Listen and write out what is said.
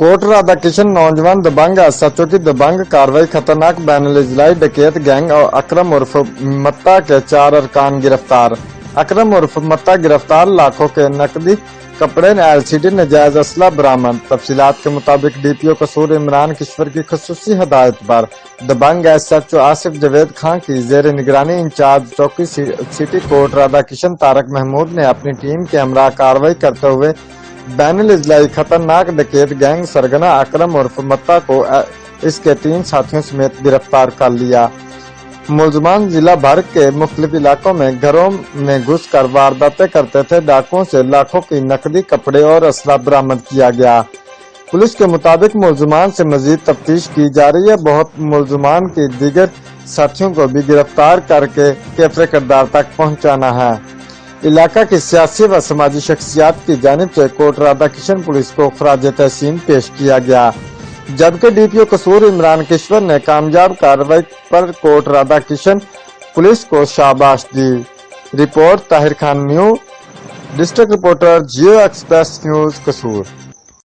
Coat Radha Kishan नौजवान दबंग SHO की दबंग कार्रवाई, खतरनाक बैनुल-ए-इजलाई डकैत गैंग और अकरम उर्फ मत्ता के 4 अरकान गिरफ्तार। अकरम उर्फ मत्ता गिरफ्तार, लाखों के नकदी, कपड़े, एलसीडी, नजायज असला बरामद। तफसीलात के मुताबिक डीपीओ कसूर इमरान किश्वर की खुसूसी हदायत पर दबंग एसएचओ आसिफ जावेद खान की जेर निगरानी इंचार्ज चौकी सिटी कोट राधा किशन तारक महमूद ने अपनी टीम के हमरा कार्रवाई करते हुए बैनुल-इजलाई खतरनाक डकैत गैंग सरगना अकरम उर्फ मत्ता को इसके 3 साथियों समेत गिरफ्तार कर लिया। मुलजमान जिला भर के मुख्तलिफ इलाकों में घरों में घुस कर वारदातें करते थे। डाकुओं से लाखों की नकदी, कपड़े और असला बरामद किया गया। पुलिस के मुताबिक मुलजमान से मजीद तफ्तीश की जा रही है। बहुत मुलजमान की दीगर साथियों को भी गिरफ्तार करके कैफरे किरदार तक पहुँचाना है। इलाका की सियासी व समाजी शख्सियात की जानिब से कोट राधा किशन पुलिस को खराज तहसीन पेश किया गया, जबकि डीपीओ कसूर इमरान किश्वर ने कामयाब कार्रवाई पर कोट राधा किशन पुलिस को शाबाश दी। Report Tahir Khan new, district reporter Geo express news कसूर।